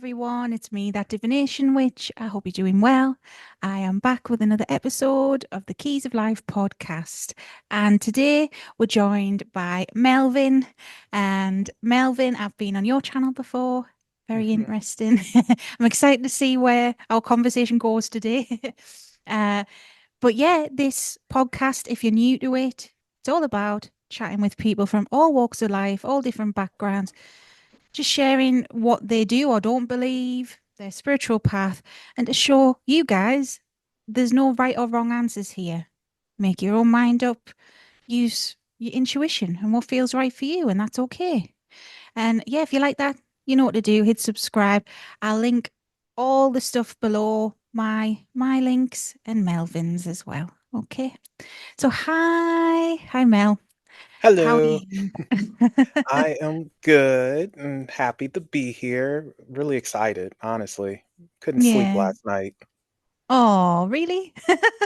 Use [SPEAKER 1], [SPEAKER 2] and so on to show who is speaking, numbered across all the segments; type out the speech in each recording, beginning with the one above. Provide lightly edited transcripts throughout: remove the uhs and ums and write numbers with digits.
[SPEAKER 1] everyone. It's me, that divination witch. I hope you're doing well. I am back with another episode of the Keys of Life podcast. And today we're joined by Melvin. And Melvin, I've been on your channel before. Very
[SPEAKER 2] Mhm.
[SPEAKER 1] interesting. I'm excited to see where our conversation goes today. uh, but yeah, this podcast, if you're new to it, it's all about chatting with people from all walks of life, all different backgrounds, just sharing what they do or don't believe, their spiritual path, and to show you guys there's no right or wrong answers here. Make your own mind up, use your intuition and what feels right for you, and that's okay. And yeah, if you like that, you know what to do. Hit subscribe. I'll link all the stuff below, my links and Melvin's as well. Okay. So hi Mel. How are
[SPEAKER 2] Hello.
[SPEAKER 1] you?
[SPEAKER 2] I am good and happy to be here. Really excited, honestly. Couldn't sleep
[SPEAKER 1] Yeah.
[SPEAKER 2] last night.
[SPEAKER 1] Oh, really?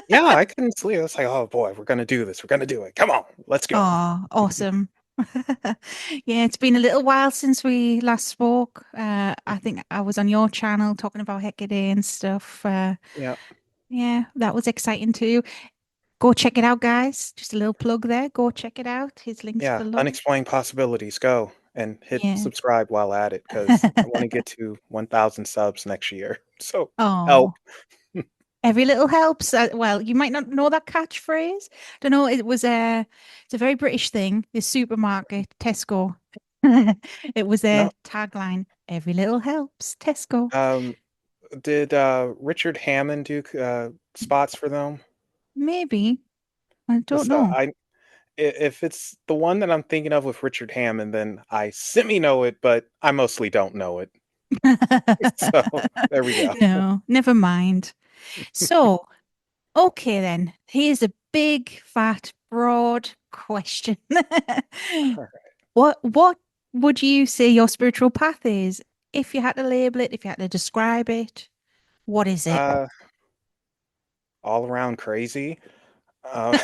[SPEAKER 2] Yeah, I couldn't sleep. I was like, oh boy, we're gonna do this. We're gonna do it. Come on, let's go.
[SPEAKER 1] Oh, awesome. Yeah, it's been a little while since we last spoke. I think I was on your channel talking about Hecate and stuff.
[SPEAKER 2] Yeah,
[SPEAKER 1] Yeah, that was exciting too. Go check it out, guys. Just a little plug there. Go check it out. His link's
[SPEAKER 2] yeah.
[SPEAKER 1] below.
[SPEAKER 2] Unexplained possibilities. Go and hit
[SPEAKER 1] Yeah.
[SPEAKER 2] subscribe while at it because I want to get to 1,000 subs next year. So help.
[SPEAKER 1] Oh, every little helps. Well, you might not know that catchphrase. Don't know. It's a very British thing. The supermarket, Tesco. It was
[SPEAKER 2] No.
[SPEAKER 1] their tagline. Every little helps, Tesco.
[SPEAKER 2] Um. Did Richard Hammond do spots for them?
[SPEAKER 1] Maybe. I don't
[SPEAKER 2] 'Cause,
[SPEAKER 1] know.
[SPEAKER 2] if it's the one that I'm thinking of with Richard Hammond, then I semi know it, but I mostly don't know it. So there we go.
[SPEAKER 1] No, never mind. So, okay then. Here's a big, fat, broad question. What would you say your spiritual path is? If you had to label it, if you had to describe it, what is it?
[SPEAKER 2] Uh, all around crazy. Uh,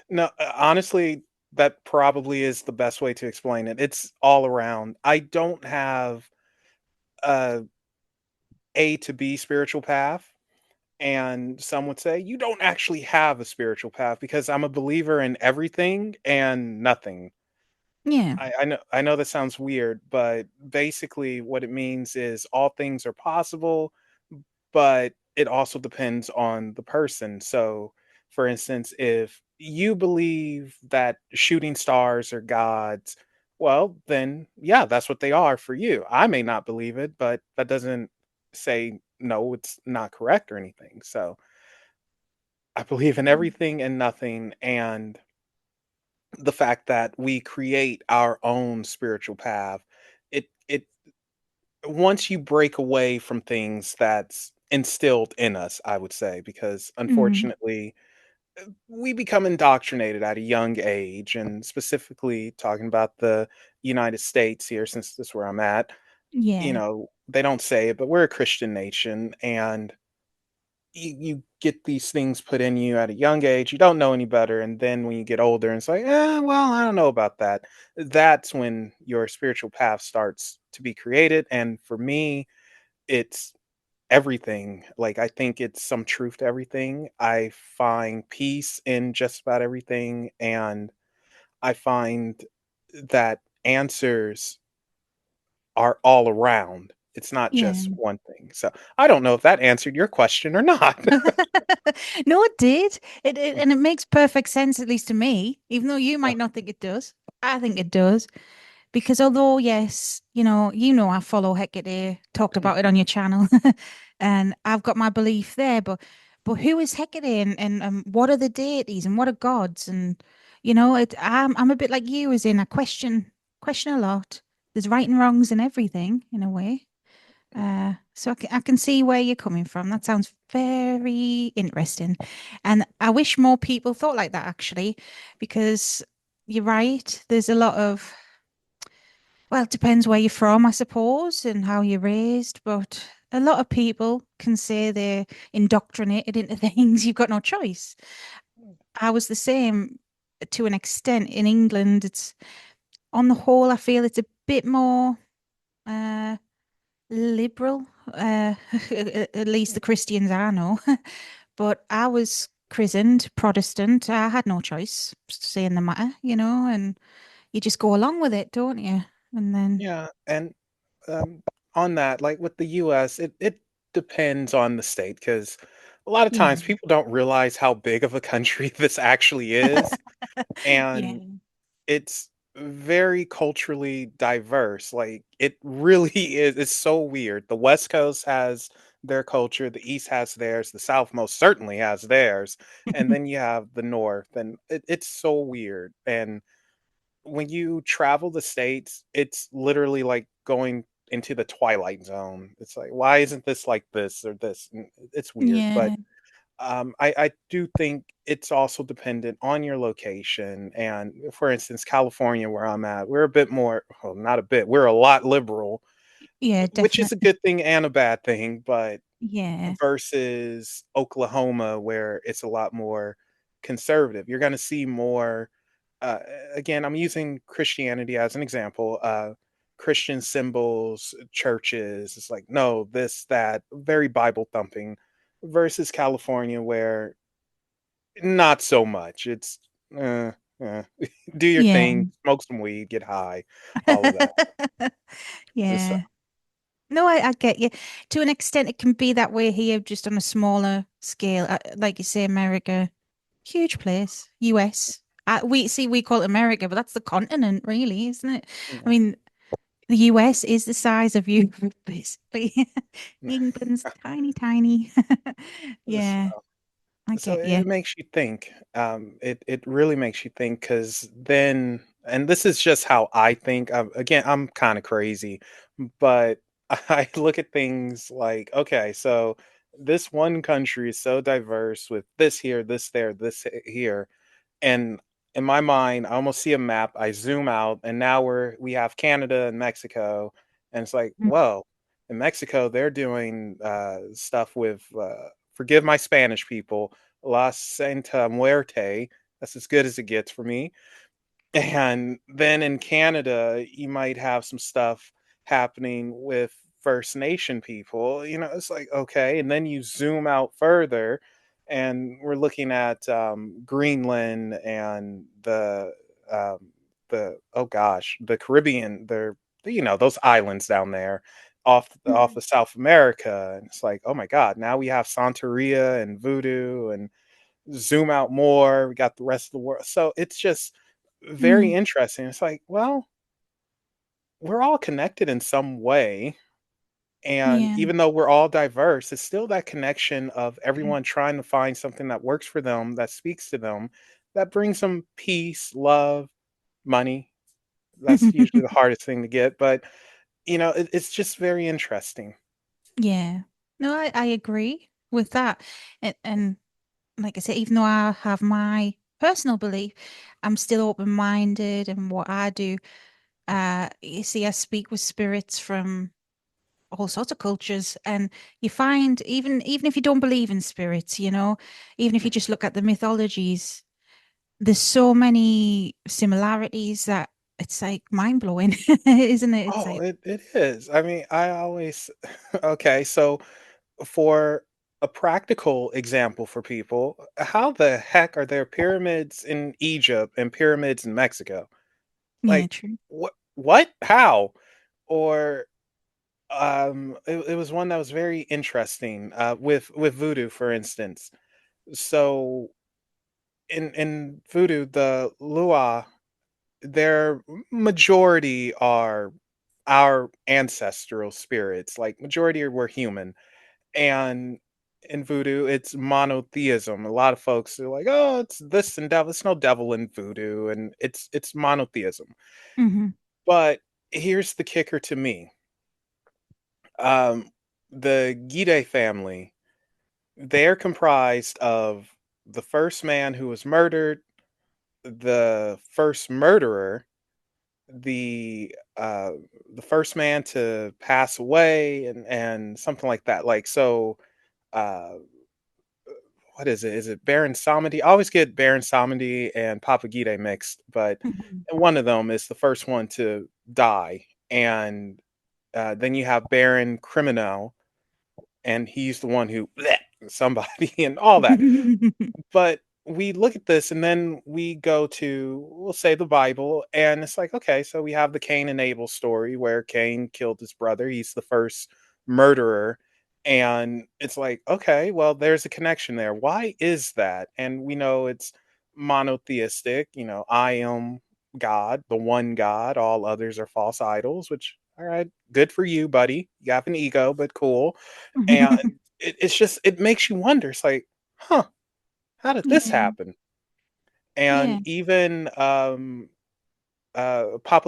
[SPEAKER 2] no, honestly, that probably is the best way to explain it. It's all around. I don't have a A to B spiritual path. And some would say you don't actually have a spiritual path because I'm a believer in everything and nothing.
[SPEAKER 1] Yeah.
[SPEAKER 2] I know that sounds weird, but basically what it means is all things are possible, but it also depends on the person. So, for instance, if you believe that shooting stars are gods, well, then yeah, that's what they are for you. I may not believe it, but that doesn't say no, it's not correct or anything. So, I believe in everything and nothing, and the fact that we create our own spiritual path. It once you break away from things that's instilled in us, I would say, because
[SPEAKER 1] Mm,
[SPEAKER 2] unfortunately we become indoctrinated at a young age, and specifically talking about the United States here, since this is where I'm at.
[SPEAKER 1] yeah.
[SPEAKER 2] They don't say it, but we're a Christian nation, and you get these things put in you at a young age. You don't know any better, and then when you get older, and it's like, well, I don't know about that. That's when your spiritual path starts to be created. And for me, it's everything. Like, I think it's some truth to everything. I find peace in just about everything, and I find that answers are all around. It's not
[SPEAKER 1] Yeah.
[SPEAKER 2] just one thing. So I don't know if that answered your question or not.
[SPEAKER 1] No, it did. And it makes perfect sense, at least to me, even though you might not think it does. I think it does. Because although, yes, I follow Hecate, talked about it on your channel, and I've got my belief there, but who is Hecate and what are the deities and what are gods? And I'm a bit like you, as in I question a lot. There's right and wrongs in everything, in a way. So I can see where you're coming from. That sounds very interesting. And I wish more people thought like that, actually, because you're right. There's a lot of, well, it depends where you're from, I suppose, and how you're raised, but a lot of people can say they're indoctrinated into things. You've got no choice. I was the same to an extent in England. It's on the whole, I feel it's a bit more. liberal, at least the Christians I know. But I was christened Protestant. I had no choice to say in the matter, and you just go along with it, don't you? And then,
[SPEAKER 2] Yeah, and um, on that, like with the US, it depends on the state because a lot of
[SPEAKER 1] yeah,
[SPEAKER 2] times people don't realize how big of a country this actually is, and
[SPEAKER 1] yeah,
[SPEAKER 2] it's very culturally diverse. Like it really is. It's so weird. The West Coast has their culture, the East has theirs, the South most certainly has theirs, and then you have the North, and it's so weird. And when you travel the states, it's literally like going into the twilight zone. It's like, why isn't this like this or this? And it's weird, but
[SPEAKER 1] yeah,
[SPEAKER 2] I do think it's also dependent on your location. And for instance, California, where I'm at, we're a bit more, well, not a bit, we're a lot liberal,
[SPEAKER 1] yeah,
[SPEAKER 2] which is a
[SPEAKER 1] definitely.
[SPEAKER 2] good thing and a bad thing. But
[SPEAKER 1] Yeah,
[SPEAKER 2] versus Oklahoma, where it's a lot more conservative. You're going to see more. Uh, Again, I'm using Christianity as an example. Christian symbols, churches. It's like no, this, that, very Bible thumping. Versus California, where not so much. It's uh, uh, do your
[SPEAKER 1] yeah.
[SPEAKER 2] thing, smoke some weed, get high, all of that. So,
[SPEAKER 1] Yeah. No, I get you. To an extent, it can be that way here, just on a smaller scale. Like you say, America, huge place. US. We call it America, but that's the continent, really, isn't it? I
[SPEAKER 2] yeah.
[SPEAKER 1] mean, the US is the size of Europe, basically. England's tiny, tiny. Yeah, I
[SPEAKER 2] So
[SPEAKER 1] get
[SPEAKER 2] it
[SPEAKER 1] you.
[SPEAKER 2] makes you think. It really makes you think because then, and this is just how I think. Again, I'm kind of crazy, but I look at things like, okay, so this one country is so diverse with this here, this there, here, and in my mind, I almost see a map. I zoom out, and now we have Canada and Mexico, and it's like,
[SPEAKER 1] Mm.
[SPEAKER 2] whoa, in Mexico they're doing stuff with forgive my Spanish people, La Santa Muerte. That's as good as it gets for me. And then in Canada, you might have some stuff happening with First Nation people. It's like, okay. And then you zoom out further, and we're looking at Greenland and oh gosh, the Caribbean. Those islands down there off
[SPEAKER 1] Mm.
[SPEAKER 2] of South America. And it's like, oh my God, now we have Santeria and voodoo, and zoom out more. We got the rest of the world. So it's just very
[SPEAKER 1] Mm.
[SPEAKER 2] interesting. It's like, well, we're all connected in some way. And
[SPEAKER 1] Yeah.
[SPEAKER 2] even though we're all diverse, it's still that connection of
[SPEAKER 1] Yeah.
[SPEAKER 2] everyone trying to find something that works for them, that speaks to them, that brings them peace, love, money. That's usually the hardest thing to get. But, it's just very interesting.
[SPEAKER 1] Yeah. No, I agree with that. And like I said, even though I have my personal belief, I'm still open-minded in what I do. You see, I speak with spirits from all sorts of cultures, and you find even if you don't believe in spirits, even if you just look at the mythologies, there's so many similarities that it's like mind-blowing, isn't it? It's
[SPEAKER 2] Oh,
[SPEAKER 1] like,
[SPEAKER 2] it is. I mean, I always okay, so for a practical example for people, how the heck are there pyramids in Egypt and pyramids in Mexico?
[SPEAKER 1] yeah,
[SPEAKER 2] Like,
[SPEAKER 1] true.
[SPEAKER 2] what? How? Or it was one that was very interesting with voodoo, for instance. So in voodoo, the Lua, their majority are our ancestral spirits. Like majority were human, and in voodoo, it's monotheism. A lot of folks are like, "Oh, it's this and devil." It's no devil in voodoo, and it's monotheism.
[SPEAKER 1] Hmm.
[SPEAKER 2] But here's the kicker to me: um, the Gide family, they're comprised of the first man who was murdered, the first murderer, the uh, the first man to pass away, and something like that. Like so. Uh, what is it? Is it Baron Samedi? I always get Baron Samedi and Papa Gide mixed, but
[SPEAKER 1] Hmm.
[SPEAKER 2] one of them is the first one to die. And then you have Baron Criminal, and he's the one who bleh, somebody and all that. But we look at this and then we go to, we'll say, the Bible, and it's like, okay, so we have the Cain and Abel story where Cain killed his brother. He's the first murderer. And it's like, okay, well, there's a connection there. Why is that? And we know it's monotheistic. I am God, the one God, all others are false idols, which, all right, good for you, buddy. You have an ego, but cool. And it's just, it makes you wonder. It's like, huh, how did this
[SPEAKER 1] Yeah,
[SPEAKER 2] happen? And
[SPEAKER 1] yeah,
[SPEAKER 2] even Papa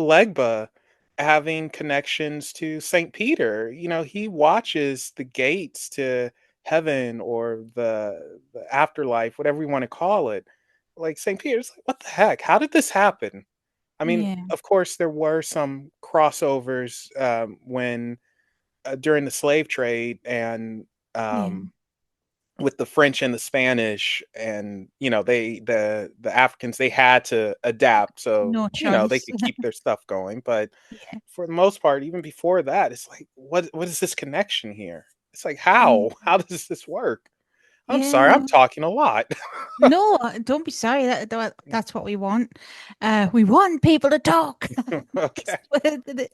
[SPEAKER 2] Legba having connections to Saint Peter. He watches the gates to heaven or the afterlife, whatever we want to call it. Like Saint Peter's like, what the heck? How did this happen? I mean,
[SPEAKER 1] yeah,
[SPEAKER 2] of course, there were some crossovers when during the slave trade and
[SPEAKER 1] yeah.
[SPEAKER 2] um, with the French and the Spanish, and the Africans, they had to adapt so
[SPEAKER 1] No
[SPEAKER 2] they
[SPEAKER 1] choice.
[SPEAKER 2] could keep their stuff going. But
[SPEAKER 1] Yeah,
[SPEAKER 2] for the most part, even before that, it's like, what is this connection here? It's like,
[SPEAKER 1] yeah,
[SPEAKER 2] how does this work? I'm sorry, I'm
[SPEAKER 1] yeah.
[SPEAKER 2] talking a lot.
[SPEAKER 1] No, don't be sorry. That's what we want. We want people to talk.
[SPEAKER 2] Okay.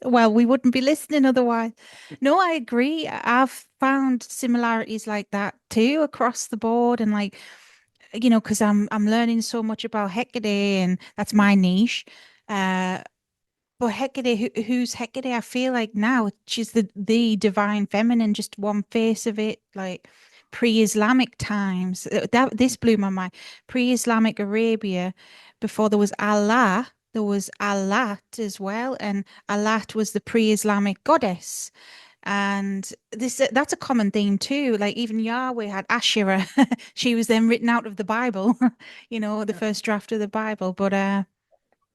[SPEAKER 1] Well, we wouldn't be listening otherwise. No, I agree. I've found similarities like that too across the board, and like because I'm learning so much about Hecate, and that's my niche. Uh, But Hecate, who's Hecate? I feel like now she's the divine feminine, just one face of it, like pre-Islamic times. That this blew my mind. Pre-Islamic Arabia, before there was Allah, there was Allat as well, and Allat was the pre-Islamic goddess. And that's a common theme too. Like even Yahweh had Asherah. She was then written out of the Bible, the
[SPEAKER 2] Yeah.
[SPEAKER 1] first draft of the Bible. But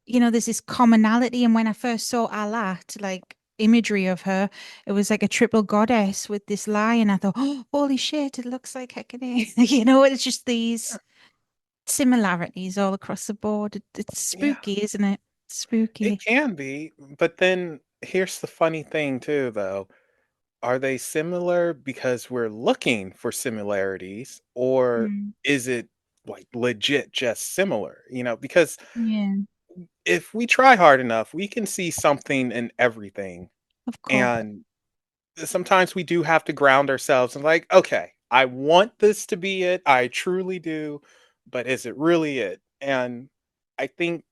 [SPEAKER 1] there's this commonality. And when I first saw Alat, like imagery of her, it was like a triple goddess with this lion. I thought, oh, holy shit, it looks like Hecate. It's just these similarities all across the board. It's
[SPEAKER 2] Yeah,
[SPEAKER 1] spooky, isn't it?
[SPEAKER 2] it
[SPEAKER 1] Spooky.
[SPEAKER 2] can be. But then here's the funny thing too, though. Are they similar because we're looking for similarities, or
[SPEAKER 1] Mm.
[SPEAKER 2] is it like legit just similar? Because
[SPEAKER 1] Yeah,
[SPEAKER 2] if we try hard enough, we can see something in everything.
[SPEAKER 1] of course.
[SPEAKER 2] And sometimes we do have to ground ourselves and, like, okay, I want this to be it. I truly do. But is it really it? And I think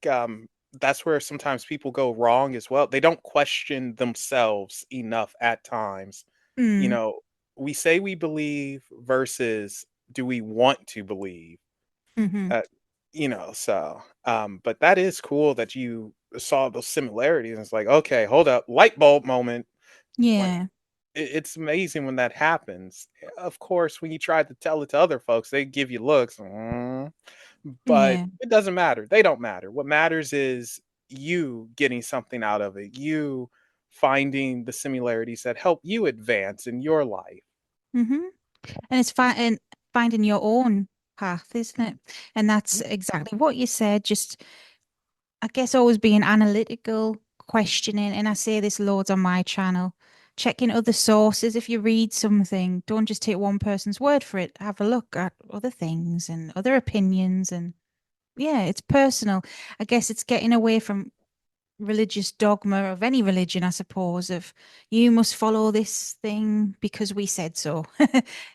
[SPEAKER 2] that's where sometimes people go wrong as well. They don't question themselves enough at times. you
[SPEAKER 1] Mm.
[SPEAKER 2] know, we say we believe versus do we want to believe?
[SPEAKER 1] Hmm.
[SPEAKER 2] Uh, but that is cool that you saw those similarities. And it's like, okay, hold up, light bulb moment. Like,
[SPEAKER 1] Yeah.
[SPEAKER 2] it's amazing when that happens. Of course, when you try to tell it to other folks, they give you looks, but
[SPEAKER 1] Yeah.
[SPEAKER 2] it doesn't matter. They don't matter. What matters is you getting something out of it, you finding the similarities that help you advance in your life.
[SPEAKER 1] Hmm. And it's finding your own path, isn't it? And that's exactly what you said. Just I guess always being analytical, questioning, and I say this loads on my channel. Checking other sources. If you read something, don't just take one person's word for it. Have a look at other things and other opinions. And yeah, it's personal. I guess it's getting away from religious dogma of any religion, I suppose, of you must follow this thing because we said so.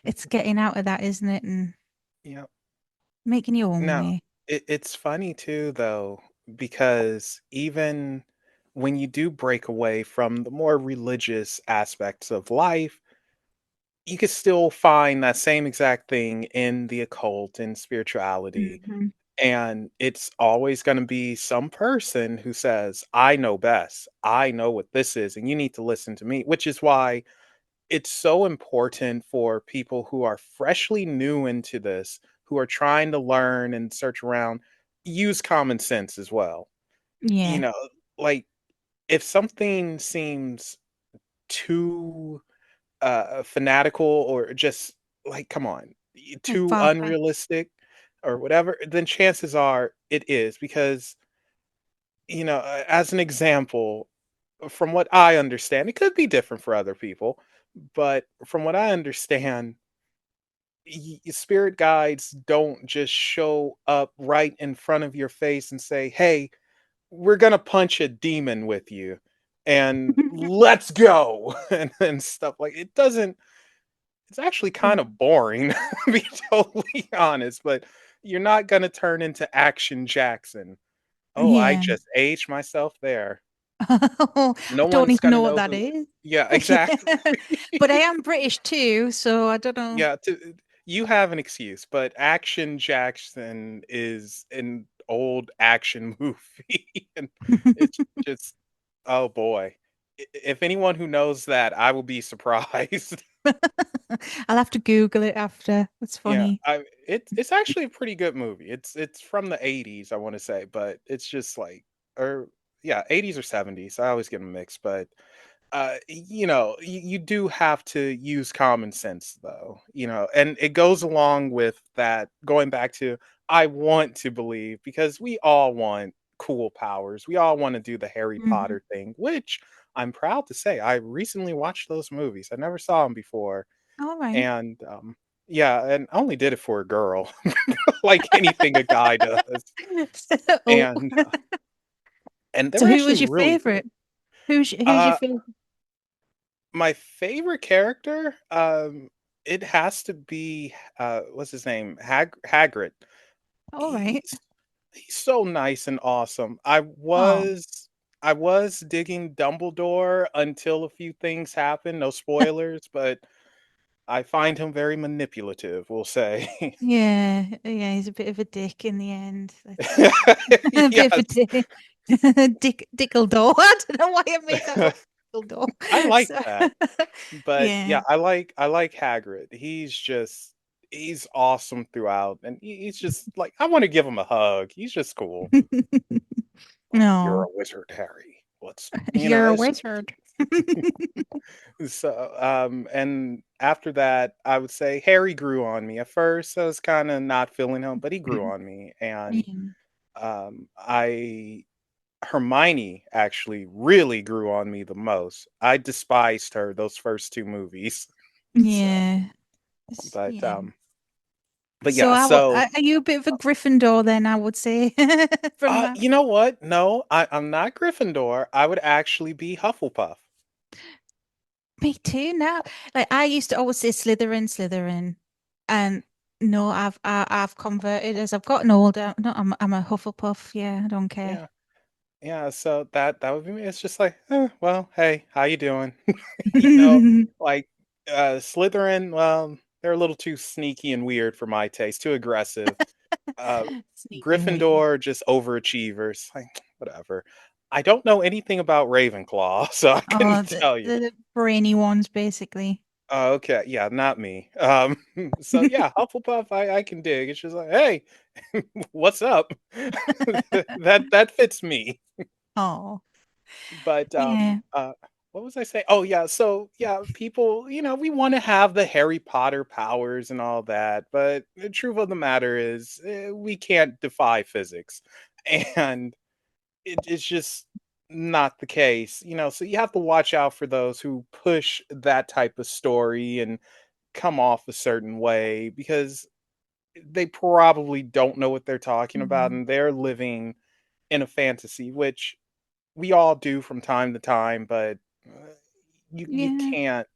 [SPEAKER 1] It's getting out of that, isn't it? And
[SPEAKER 2] Yeah.
[SPEAKER 1] making your own
[SPEAKER 2] Now,
[SPEAKER 1] way.
[SPEAKER 2] it's funny too, though, because even when you do break away from the more religious aspects of life, you could still find that same exact thing in the occult and spirituality.
[SPEAKER 1] Hmm.
[SPEAKER 2] And it's always going to be some person who says, I know best. I know what this is, and you need to listen to me, which is why it's so important for people who are freshly new into this, who are trying to learn and search around, use common sense as well. You
[SPEAKER 1] Yeah,
[SPEAKER 2] know, like, if something seems too fanatical or just like, come on,
[SPEAKER 1] like
[SPEAKER 2] too
[SPEAKER 1] far-fetched.
[SPEAKER 2] unrealistic or whatever, then chances are it is because, as an example, from what I understand, it could be different for other people, but from what I understand, spirit guides don't just show up right in front of your face and say, "Hey, we're gonna punch a demon with you, and let's go," and stuff like it doesn't. It's actually kind of boring, to be totally honest. But you're not gonna turn into Action Jackson. Oh, I
[SPEAKER 1] Yeah.
[SPEAKER 2] just aged myself there.
[SPEAKER 1] I
[SPEAKER 2] No
[SPEAKER 1] don't
[SPEAKER 2] one's
[SPEAKER 1] even
[SPEAKER 2] gonna
[SPEAKER 1] know what
[SPEAKER 2] know
[SPEAKER 1] that
[SPEAKER 2] who.
[SPEAKER 1] is.
[SPEAKER 2] Yeah, exactly.
[SPEAKER 1] But I am British too, so I don't know.
[SPEAKER 2] Yeah, you have an excuse, but Action Jackson is an old action movie, and it's just oh boy. If anyone who knows that, I will be surprised.
[SPEAKER 1] I'll have to Google it after. That's
[SPEAKER 2] Yeah,
[SPEAKER 1] funny.
[SPEAKER 2] it's actually a pretty good movie. It's from the 80s, I want to say, but it's just like or yeah, 80s or 70s. I always get them mixed, but you do have to use common sense though, and it goes along with that going back to I want to believe because we all want cool powers. We all want to do the Harry
[SPEAKER 1] Mhm.
[SPEAKER 2] Potter thing, which I'm proud to say I recently watched those movies. I never saw them before.
[SPEAKER 1] All right.
[SPEAKER 2] And yeah, and I only did it for a girl, like anything a guy does.
[SPEAKER 1] Oh,
[SPEAKER 2] And and they
[SPEAKER 1] so
[SPEAKER 2] were
[SPEAKER 1] who
[SPEAKER 2] actually
[SPEAKER 1] was your
[SPEAKER 2] really good.
[SPEAKER 1] favorite? Who's your
[SPEAKER 2] Uh
[SPEAKER 1] favorite?
[SPEAKER 2] My favorite character, it has to be what's his name? Hagrid.
[SPEAKER 1] All right.
[SPEAKER 2] He's he's so nice and awesome.
[SPEAKER 1] Oh,
[SPEAKER 2] I was digging Dumbledore until a few things happened, no spoilers, but I find him very manipulative, we'll say.
[SPEAKER 1] yeah, yeah. He's a bit of a dick in the end. Let's say a bit of a
[SPEAKER 2] Yes,
[SPEAKER 1] dick. Dickledore. I don't know why I made that up. Dickledore.
[SPEAKER 2] I like
[SPEAKER 1] So,
[SPEAKER 2] that. But
[SPEAKER 1] yeah.
[SPEAKER 2] yeah, I like Hagrid. He's awesome throughout, and he's just like I want to give him a hug. He's just cool. Like you're
[SPEAKER 1] No,
[SPEAKER 2] a wizard, Harry. Let's
[SPEAKER 1] you're a
[SPEAKER 2] it's
[SPEAKER 1] wizard.
[SPEAKER 2] so and after that, I would say Harry grew on me. At first, I was kind of not feeling him, but he grew on me, and
[SPEAKER 1] Yeah.
[SPEAKER 2] I Hermione actually really grew on me the most. I despised her those first two movies. So,
[SPEAKER 1] Yeah.
[SPEAKER 2] but
[SPEAKER 1] Yeah.
[SPEAKER 2] but
[SPEAKER 1] So
[SPEAKER 2] yeah, so
[SPEAKER 1] are you a bit of a Gryffindor then, I would say, from that?
[SPEAKER 2] you know what? No, I'm not Gryffindor. I would actually be Hufflepuff.
[SPEAKER 1] Me too now. Like I used to always say Slytherin, Slytherin. And no, I've converted as I've gotten older. No, I'm a Hufflepuff. Yeah, I don't care.
[SPEAKER 2] Yeah. Yeah, so that would be me. It's just like, well, hey, how you doing? You know, like Slytherin, well, they're a little too sneaky and weird for my taste, too aggressive. Uh
[SPEAKER 1] Sneaky and weird.
[SPEAKER 2] Gryffindor, just overachievers. Like, whatever. I don't know anything about Ravenclaw, so I
[SPEAKER 1] Oh,
[SPEAKER 2] couldn't tell you.
[SPEAKER 1] the brainy ones, basically.
[SPEAKER 2] Oh, okay, yeah, not me. So yeah, Hufflepuff, I can dig. It's just like, hey, what's up? That fits me.
[SPEAKER 1] Oh,
[SPEAKER 2] But
[SPEAKER 1] yeah,
[SPEAKER 2] what was I saying? Oh yeah, so yeah, people, we want to have the Harry Potter powers and all that, but the truth of the matter is, we can't defy physics, and it's just not the case, So you have to watch out for those who push that type of story and come off a certain way because they probably don't know what they're talking about,
[SPEAKER 1] Mhm.
[SPEAKER 2] and they're living in a fantasy, which we all do from time to time, but you
[SPEAKER 1] Yeah,
[SPEAKER 2] can't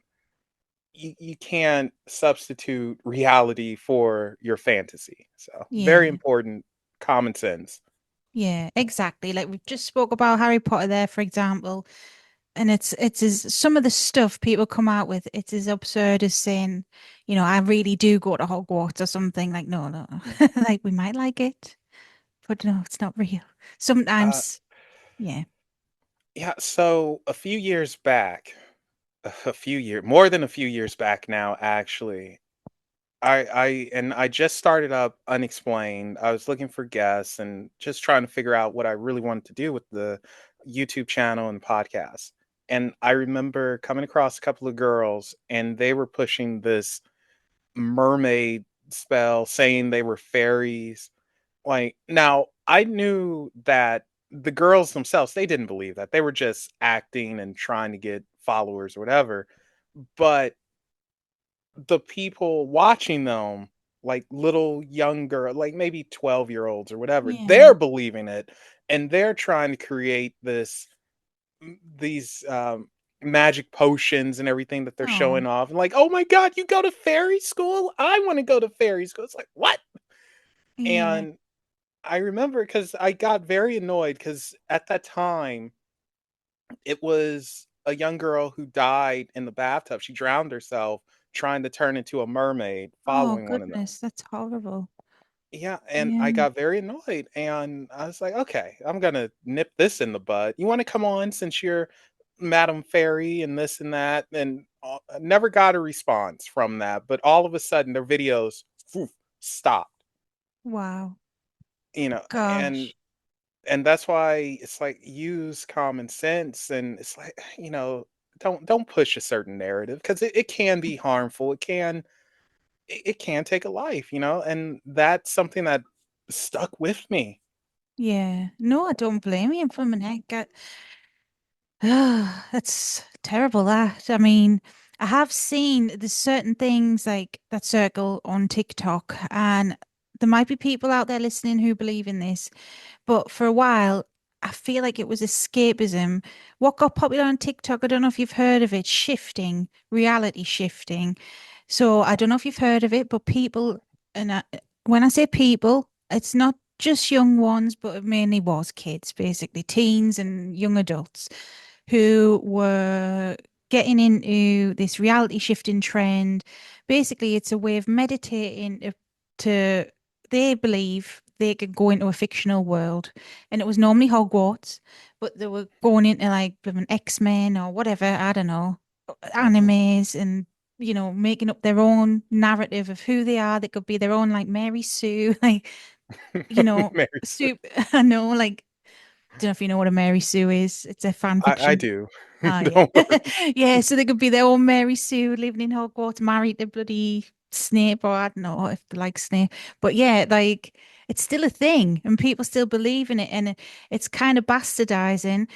[SPEAKER 2] you can't substitute reality for your fantasy. So very
[SPEAKER 1] yeah,
[SPEAKER 2] important common sense.
[SPEAKER 1] yeah. Exactly. Like we've just spoke about Harry Potter there, for example. And it's as some of the stuff people come out with, it's as absurd as saying, I really do go to Hogwarts or something. Like, no, no. Like we might like it, but no, it's not real.
[SPEAKER 2] Uh,
[SPEAKER 1] Sometimes, yeah.
[SPEAKER 2] yeah. So a few years back, more than a few years back now, actually, I just started up Unexplained. I was looking for guests and just trying to figure out what I really wanted to do with the YouTube channel and podcast. And I remember coming across a couple of girls and they were pushing this mermaid spell saying they were fairies. Like now I knew that the girls themselves, they didn't believe that. They were just acting and trying to get followers or whatever. But the people watching them, like little young girl, like maybe 12-year-olds or whatever,
[SPEAKER 1] Yeah.
[SPEAKER 2] they're believing it, and they're trying to create these magic potions and everything that they're
[SPEAKER 1] Oh,
[SPEAKER 2] showing off. And like, oh my god, you go to fairy school? I want to go to fairy school. It's like, what?
[SPEAKER 1] yeah.
[SPEAKER 2] And I remember because I got very annoyed because at that time it was a young girl who died in the bathtub. She drowned herself trying to turn into a mermaid,
[SPEAKER 1] Oh,
[SPEAKER 2] following one of them.
[SPEAKER 1] goodness. That's horrible.
[SPEAKER 2] Yeah, and I
[SPEAKER 1] Yeah.
[SPEAKER 2] got very annoyed, and I was like, "Okay, I'm gonna nip this in the bud. You want to come on since you're Madam Fairy and this and that?" And I never got a response from that. But all of a sudden, their videos poof, stopped.
[SPEAKER 1] Wow.
[SPEAKER 2] You know, and
[SPEAKER 1] Gosh.
[SPEAKER 2] and that's why it's like use common sense, and it's like don't push a certain narrative because it can be harmful. It can take a life, and that's something that stuck with me.
[SPEAKER 1] Yeah. No, I don't blame you for a minute. That's terrible, that. I mean, I have seen there's certain things like that circle on TikTok, and there might be people out there listening who believe in this. But for a while, I feel like it was escapism. What got popular on TikTok, I don't know if you've heard of it, shifting, reality shifting. So I don't know if you've heard of it, but people, and when I say people, it's not just young ones, but it mainly was kids, basically, teens and young adults who were getting into this reality shifting trend. Basically, it's a way of meditating to they believe they could go into a fictional world. And it was normally Hogwarts, but they were going into like an X-Men or whatever, I don't know,
[SPEAKER 2] Mhm.
[SPEAKER 1] animes and making up their own narrative of who they are. They could be their own like Mary Sue, like,
[SPEAKER 2] Mary Sue.
[SPEAKER 1] soup. I know, like, don't know if you know what a Mary Sue is. It's a fan
[SPEAKER 2] I
[SPEAKER 1] fiction.
[SPEAKER 2] do.
[SPEAKER 1] Oh yeah.
[SPEAKER 2] Don't worry.
[SPEAKER 1] Yeah, so they could be their own Mary Sue living in Hogwarts, married to bloody Snape, or I don't know if they like Snape. But yeah, like it's still a thing and people still believe in it, and it's kind of bastardizing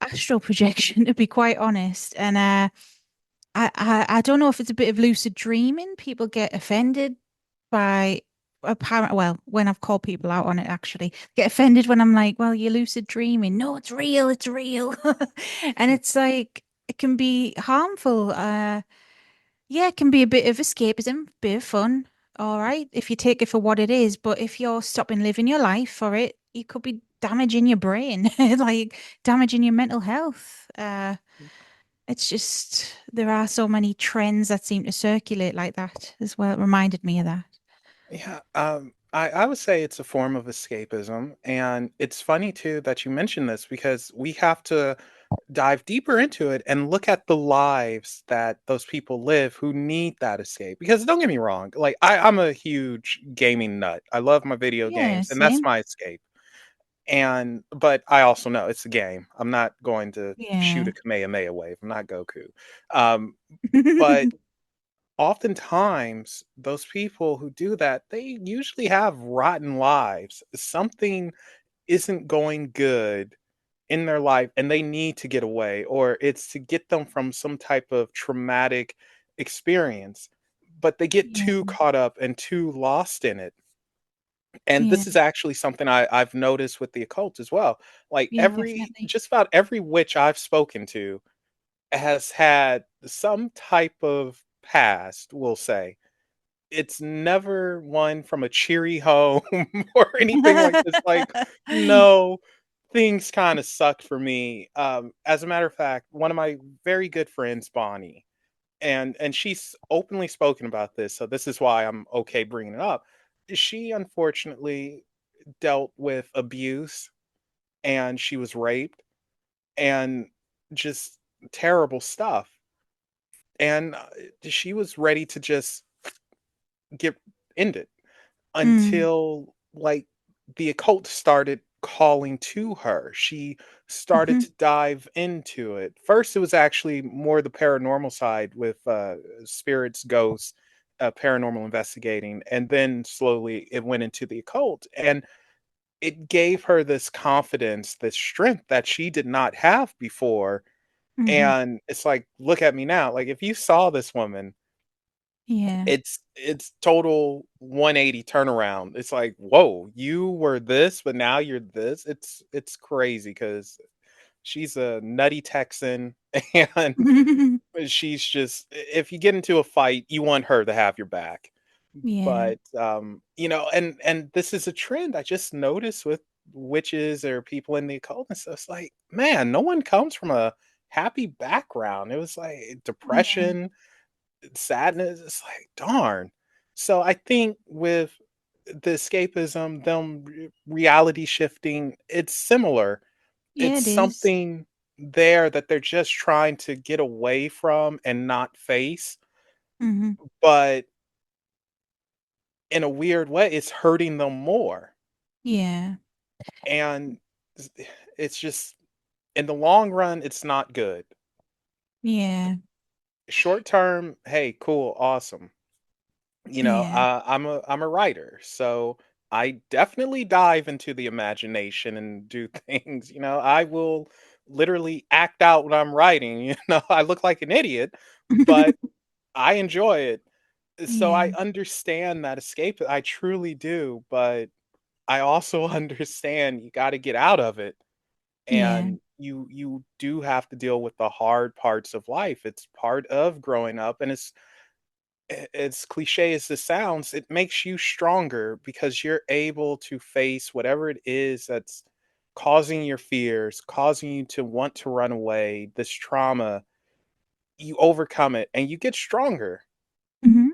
[SPEAKER 1] astral projection to be quite honest. And I don't know if it's a bit of lucid dreaming. People get offended by apparent well, when I've called people out on it actually, get offended when I'm like, well, you're lucid dreaming. No, it's real, it's real. And it's like it can be harmful. Yeah, it can be a bit of escapism, bit of fun. All right, if you take it for what it is, but if you're stopping living your life for it, you could be damaging your brain, like damaging your mental health. It's just there are so many trends that seem to circulate like that as well. It reminded me of that.
[SPEAKER 2] Yeah, I would say it's a form of escapism, and it's funny too that you mentioned this because we have to dive deeper into it and look at the lives that those people live who need that escape. Because don't get me wrong, like I'm a huge gaming nut. I love my video
[SPEAKER 1] Yeah,
[SPEAKER 2] games, and that's
[SPEAKER 1] same.
[SPEAKER 2] my escape. And but I also know it's a game. I'm not going to shoot
[SPEAKER 1] Yeah.
[SPEAKER 2] a Kamehameha wave. I'm not Goku. Um, but oftentimes those people who do that, they usually have rotten lives. Something isn't going good in their life and they need to get away, or it's to get them from some type of traumatic experience, but they get
[SPEAKER 1] Yeah.
[SPEAKER 2] too caught up and too lost in it. And
[SPEAKER 1] Yeah.
[SPEAKER 2] this is actually something I've noticed with the occult as well. Like
[SPEAKER 1] Yeah, definitely.
[SPEAKER 2] just about every witch I've spoken to has had some type of past, we'll say. It's never one from a cheery home or anything like this. Like, no, things kind of sucked for me. As a matter of fact, one of my very good friends, Bonnie, and she's openly spoken about this, so this is why I'm okay bringing it up. She unfortunately dealt with abuse, and she was raped, and just terrible stuff. And she was ready to just get ended
[SPEAKER 1] Mm.
[SPEAKER 2] until like the occult started calling to her. She started
[SPEAKER 1] Hmm.
[SPEAKER 2] to dive into it. First, it was actually more the paranormal side with spirits, ghosts, paranormal investigating, and then slowly it went into the occult. And it gave her this confidence, this strength that she did not have before.
[SPEAKER 1] Hmm.
[SPEAKER 2] And it's like, look at me now. Like if you saw this woman,
[SPEAKER 1] Yeah.
[SPEAKER 2] it's total 180 turnaround. It's like, whoa, you were this, but now you're this. It's crazy because she's a nutty Texan and she's just if you get into a fight, you want her to have your back.
[SPEAKER 1] Yeah.
[SPEAKER 2] But and this is a trend I just noticed with witches or people in the occult and stuff. It's like, man, no one comes from a happy background. It was like
[SPEAKER 1] Yeah.
[SPEAKER 2] depression, sadness. It's like, darn. So I think with the escapism, them reality shifting, it's similar.
[SPEAKER 1] Yeah,
[SPEAKER 2] It's
[SPEAKER 1] it is.
[SPEAKER 2] something there that they're just trying to get away from and not face,
[SPEAKER 1] Hmm.
[SPEAKER 2] but in a weird way, it's hurting them more.
[SPEAKER 1] Yeah.
[SPEAKER 2] And it's just in the long run, it's not good.
[SPEAKER 1] Yeah.
[SPEAKER 2] Short term, hey, cool, awesome.
[SPEAKER 1] Yeah.
[SPEAKER 2] I'm a writer, so I definitely dive into the imagination and do things. I will literally act out what I'm writing. I look like an idiot, but I enjoy it. So I
[SPEAKER 1] Yeah.
[SPEAKER 2] understand that escape. I truly do, but I also understand you got to get out of it,
[SPEAKER 1] Yeah.
[SPEAKER 2] and you do have to deal with the hard parts of life. It's part of growing up, and as cliche as this sounds, it makes you stronger because you're able to face whatever it is that's causing your fears, causing you to want to run away, this trauma. You overcome it and you get stronger.
[SPEAKER 1] Hmm.